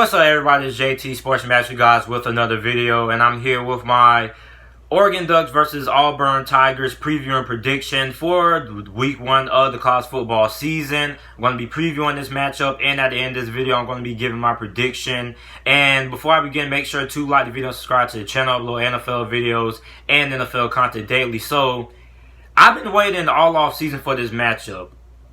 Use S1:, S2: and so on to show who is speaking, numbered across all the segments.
S1: What's up, everybody? It's JT Sports Master guys with another video, and I'm here with my Oregon Ducks versus Auburn Tigers preview and prediction for week 1 of the college football season. I'm going to be previewing this matchup, and at the end of this video, I'm going to be giving my prediction. And before I begin, make sure to like the video and subscribe to the channel. Upload NFL videos and NFL content daily. So, I've been waiting all off season for this matchup.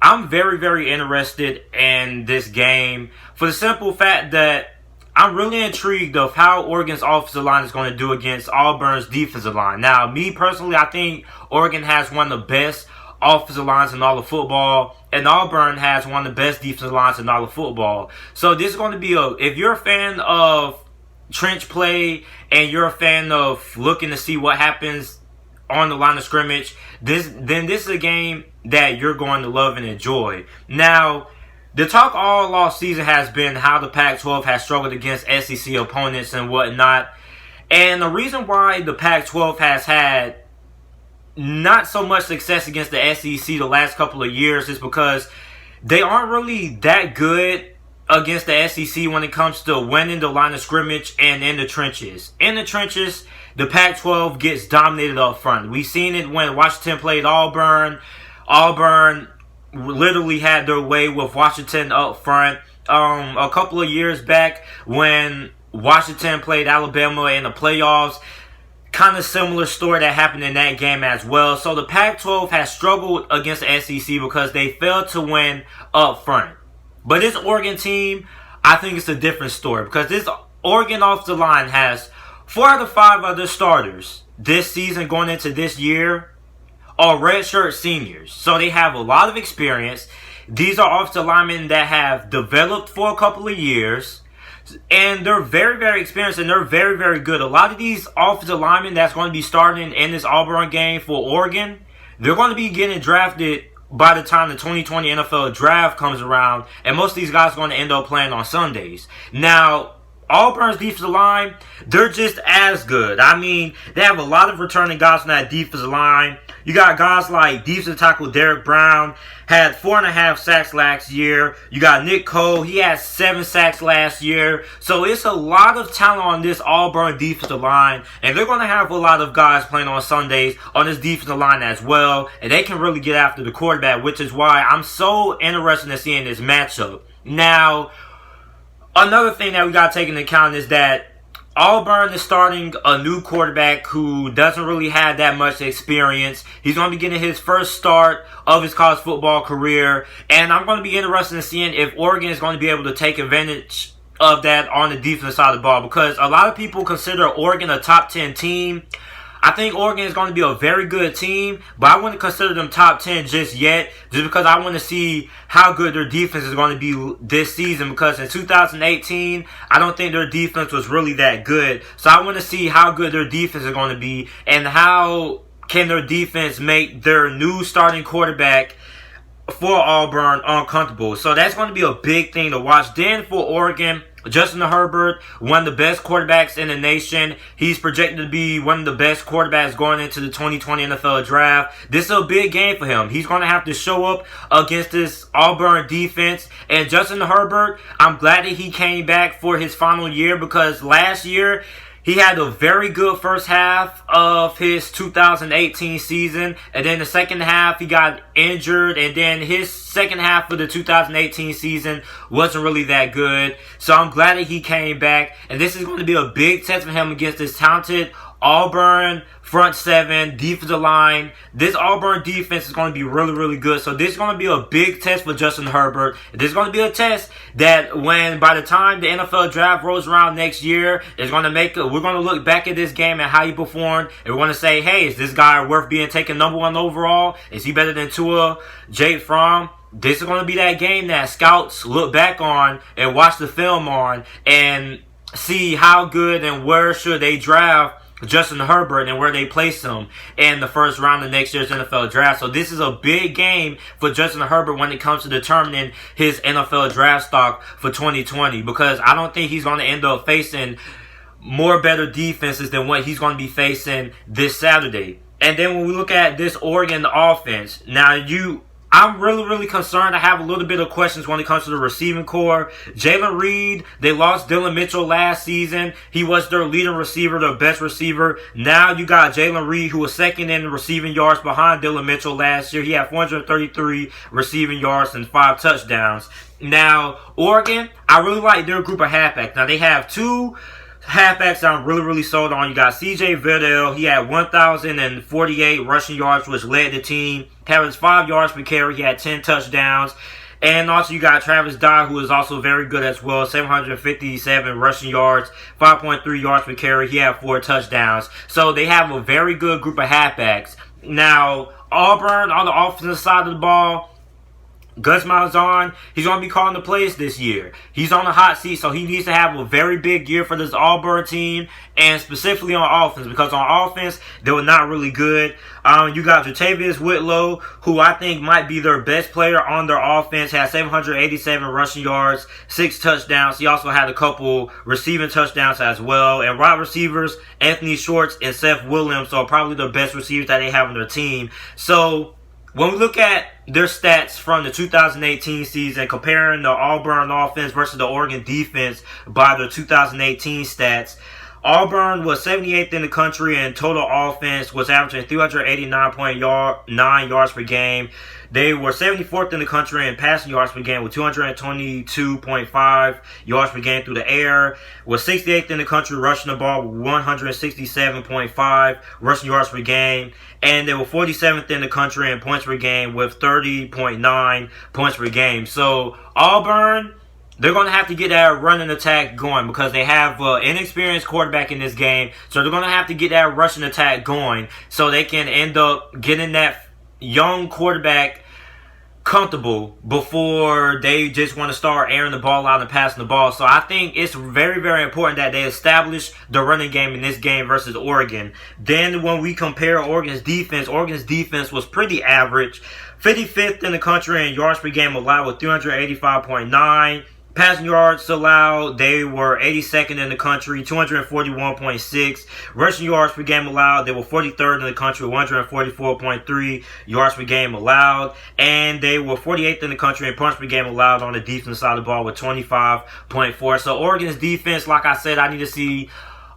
S1: I'm very interested in this game for the simple fact that I'm really intrigued of how Oregon's offensive line is going to do against Auburn's defensive line. Now, me personally, I think Oregon has one of the best offensive lines in all of football, and Auburn has one of the best defensive lines in all of football. So this is going to be if you're a fan of trench play and you're a fan of looking to see what happens on the line of scrimmage, this is a game that you're going to love and enjoy. Now, the talk all off season has been how the Pac-12 has struggled against SEC opponents and whatnot. And the reason why the Pac-12 has had not so much success against the SEC the last couple of years is because they aren't really that good against the SEC when it comes to winning the line of scrimmage and in the trenches. In the trenches, the Pac-12 gets dominated up front. We've seen it when Washington played Auburn. Auburn literally had their way with Washington up front. A couple of years back when Washington played Alabama in the playoffs, kind of similar story that happened in that game as well. So the Pac-12 has struggled against the SEC because they failed to win up front. But this Oregon team, I think it's a different story because this Oregon offensive line has 4 out of 5 of their starters this season going into this year are redshirt seniors. So they have a lot of experience. These are offensive linemen that have developed for a couple of years. And they're very experienced and they're very good. A lot of these offensive linemen that's going to be starting in this Auburn game for Oregon, they're going to be getting drafted by the time the 2020 NFL draft comes around. And most of these guys are going to end up playing on Sundays. Now, Auburn's defensive line, they're just as good. I mean, they have a lot of returning guys on that defensive line. You got guys like defensive tackle Derek Brown, had 4.5 sacks last year. You got Nick Cole, he had 7 sacks last year. So it's a lot of talent on this Auburn defensive line. And they're going to have a lot of guys playing on Sundays on this defensive line as well. And they can really get after the quarterback, which is why I'm so interested in seeing this matchup. Now, another thing that we got to take into account is that Auburn is starting a new quarterback who doesn't really have that much experience. He's going to be getting his first start of his college football career. And I'm going to be interested in seeing if Oregon is going to be able to take advantage of that on the defensive side of the ball. Because a lot of people consider Oregon a top 10 team. I think Oregon is going to be a very good team, but I wouldn't consider them top 10 just yet, just because I want to see how good their defense is going to be this season, because in 2018, I don't think their defense was really that good. So I want to see how good their defense is going to be, and how can their defense make their new starting quarterback for Auburn uncomfortable. So that's going to be a big thing to watch. Then for Oregon, Justin Herbert, one of the best quarterbacks in the nation. He's projected to be one of the best quarterbacks going into the 2020 NFL Draft. This is a big game for him. He's going to have to show up against this Auburn defense. And Justin Herbert, I'm glad that he came back for his final year, because last year he had a very good first half of his 2018 season, and then the second half he got injured, and then his second half of the 2018 season wasn't really that good. So I'm glad that he came back, and this is going to be a big test for him against this talented Auburn front 7 defensive line. This Auburn defense is going to be really good. So this is going to be a big test for Justin Herbert. This is going to be a test that by the time the NFL draft rolls around next year, we're going to look back at this game and how he performed, and we're going to say, hey, is this guy worth being taken number 1 overall? Is he better than Tua, Jake Fromm? This is going to be that game that scouts look back on and watch the film on and see how good and where should they draft Justin Herbert and where they place him in the first round of next year's NFL draft. So this is a big game for Justin Herbert when it comes to determining his NFL draft stock for 2020, because I don't think he's going to end up facing more better defenses than what he's going to be facing this Saturday. And then when we look at this Oregon offense, now I'm really concerned. I have a little bit of questions when it comes to the receiving core. Jalen Reed, they lost Dylan Mitchell last season. He was their leading receiver, their best receiver. Now you got Jalen Reed, who was second in receiving yards behind Dylan Mitchell last year. He had 433 receiving yards and 5 touchdowns. Now, Oregon, I really like their group of halfbacks. Now, they have 2 halfbacks I'm really sold on. You got CJ Vidal. He had 1,048 rushing yards, which led the team. Averaged 5 yards per carry. He had 10 touchdowns. And also you got Travis Dye, who is also very good as well. 757 rushing yards, 5.3 yards per carry. He had 4 touchdowns. So they have a very good group of halfbacks. Now, Auburn on the offensive side of the ball, Gus Malzahn, he's going to be calling the plays this year. He's on the hot seat, so he needs to have a very big year for this Auburn team, and specifically on offense, because on offense, they were not really good. You got Jatavius Whitlow, who I think might be their best player on their offense, had 787 rushing yards, 6 touchdowns. He also had a couple receiving touchdowns as well. And wide receivers, Anthony Schwartz and Seth Williams are probably the best receivers that they have on their team. So when we look at their stats from the 2018 season, comparing the Auburn offense versus the Oregon defense by the 2018 stats, Auburn was 78th in the country in total offense, was averaging 389.9 yards per game. They were 74th in the country in passing yards per game with 222.5 yards per game through the air. Was 68th in the country rushing the ball with 167.5 rushing yards per game. And they were 47th in the country in points per game with 30.9 points per game. So Auburn, they're going to have to get that running attack going because they have an inexperienced quarterback in this game. So they're going to have to get that rushing attack going so they can end up getting that young quarterback comfortable before they just want to start airing the ball out and passing the ball. So I think it's very important that they establish the running game in this game versus Oregon. Then when we compare Oregon's defense was pretty average. 55th in the country in yards per game allowed with 385.9. Passing yards allowed, they were 82nd in the country, 241.6. Rushing yards per game allowed, they were 43rd in the country, 144.3 yards per game allowed. And they were 48th in the country in punch per game allowed on the defensive side of the ball with 25.4. So Oregon's defense, like I said, I need to see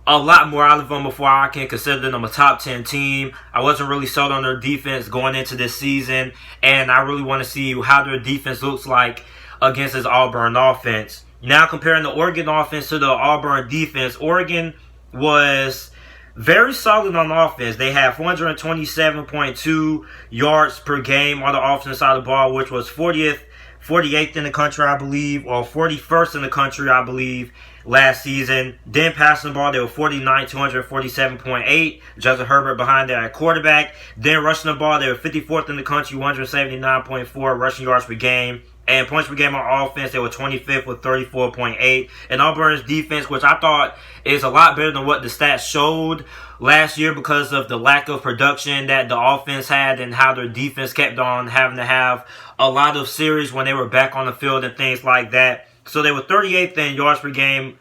S1: a lot more out of them before I can consider them a top 10 team. I wasn't really sold on their defense going into this season, and I really want to see how their defense looks like against this Auburn offense. Now comparing the Oregon offense to the Auburn defense, Oregon was very solid on offense. They had 427.2 yards per game on the offensive side of the ball, which was 48th in the country, I believe, or 41st in the country, I believe, last season. Then passing the ball, they were 49th, 247.8. Justin Herbert behind there at quarterback. Then rushing the ball, they were 54th in the country, 179.4 rushing yards per game. And points per game on offense, they were 25th with 34.8. And Auburn's defense, which I thought is a lot better than what the stats showed last year because of the lack of production that the offense had and how their defense kept on having to have a lot of series when they were back on the field and things like that. So they were 38th in yards per game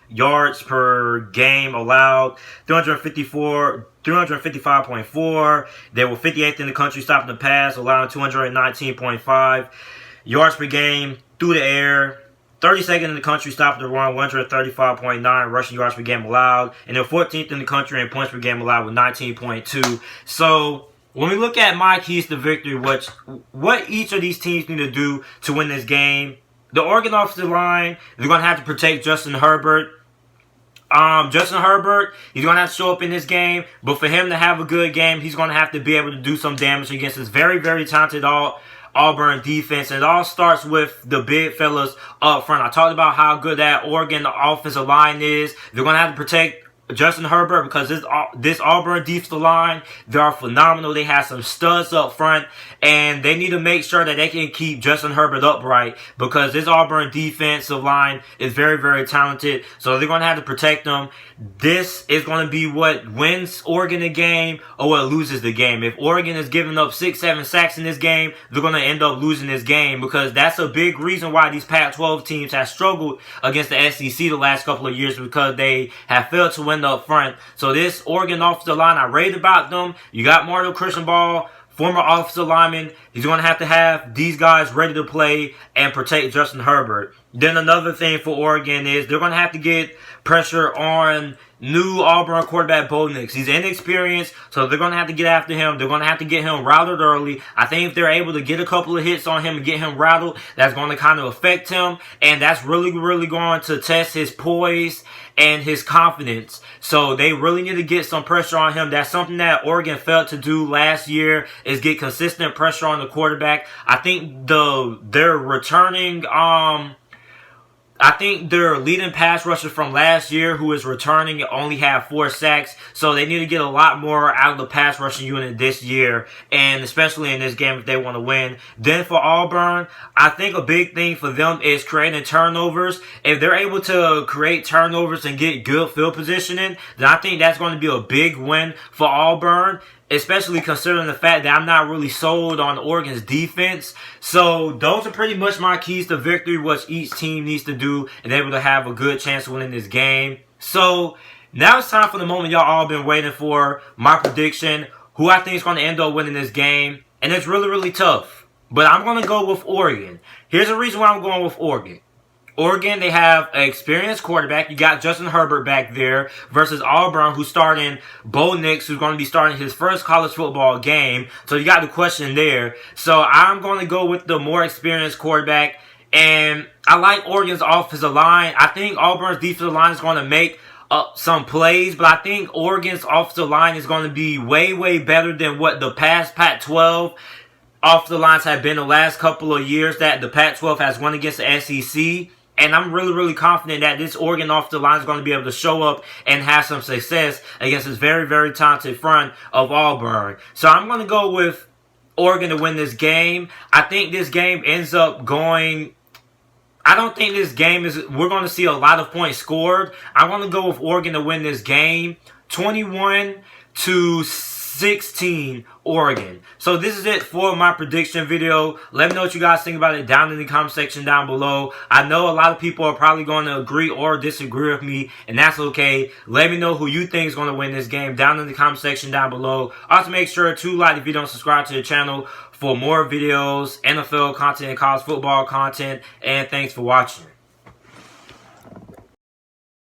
S1: allowed, 355.4. They were 58th in the country stopping the pass, allowing 219.5 yards per game through the air. 32nd in the country stopping the run, 135.9 rushing yards per game allowed. And they're 14th in the country in points per game allowed with 19.2. So when we look at my keys to victory, what each of these teams need to do to win this game, the Oregon offensive line, they're going to have to protect Justin Herbert. Justin Herbert, he's going to have to show up in this game. But for him to have a good game, he's going to have to be able to do some damage against this very talented Auburn defense. And it all starts with the big fellas up front. I talked about how good that Oregon offensive line is. They're going to have to protect Justin Herbert because this Auburn defensive line, they are phenomenal. They have some studs up front, and they need to make sure that they can keep Justin Herbert upright because this Auburn defensive line is very talented. So they're going to have to protect them. This is going to be what wins Oregon the game or what loses the game. If Oregon is giving up 6-7 sacks in this game, they're going to end up losing this game because that's a big reason why these Pac-12 teams have struggled against the SEC the last couple of years because they have failed to win up front. So this Oregon offensive line, I raved about them. You got Mario Cristobal former offensive lineman. He's going to have these guys ready to play and protect Justin Herbert. Then another thing for Oregon is they're going to have to get pressure on new Auburn quarterback Bo Nix. He's inexperienced, so they're going to have to get after him. They're going to have to get him rattled early. I think if they're able to get a couple of hits on him and get him rattled, that's going to kind of affect him, and that's really, really going to test his poise and his confidence. So they really need to get some pressure on him. That's something that Oregon failed to do last year, is get consistent pressure on the quarterback. I think they're returning I think their leading pass rusher from last year, who is returning, only had 4 sacks. So they need to get a lot more out of the pass rushing unit this year, and especially in this game if they want to win. Then for Auburn, I think a big thing for them is creating turnovers. If they're able to create turnovers and get good field positioning, then I think that's going to be a big win for Auburn, especially considering the fact that I'm not really sold on Oregon's defense. So those are pretty much my keys to victory, what each team needs to do and able to have a good chance of winning this game. So now it's time for the moment y'all all been waiting for, my prediction, who I think is going to end up winning this game. And it's really, really tough, but I'm going to go with Oregon. Here's the reason why I'm going with Oregon. Oregon, they have an experienced quarterback. You got Justin Herbert back there versus Auburn, who's starting Bo Nix, who's going to be starting his first college football game. So you got the question there. So I'm going to go with the more experienced quarterback. And I like Oregon's offensive line. I think Auburn's defensive line is going to make some plays, but I think Oregon's offensive line is going to be way, way better than what the past Pac-12 offensive lines have been the last couple of years that the Pac-12 has won against the SEC. And I'm really, really confident that this Oregon offensive line is going to be able to show up and have some success against this very, very talented front of Auburn. So I'm going to go with Oregon to win this game. I think this game ends up going... I don't think this game is... We're going to see a lot of points scored. I'm going to go with Oregon to win this game. 21-16 Oregon. So this is it for my prediction video. Let me know what you guys think about it down in the comment section down below. I know a lot of people are probably going to agree or disagree with me, and that's okay. Let me know who you think is going to win this game down in the comment section down below. Also make sure to like if you don't subscribe to the channel for more videos, NFL content, college football content, and thanks for watching.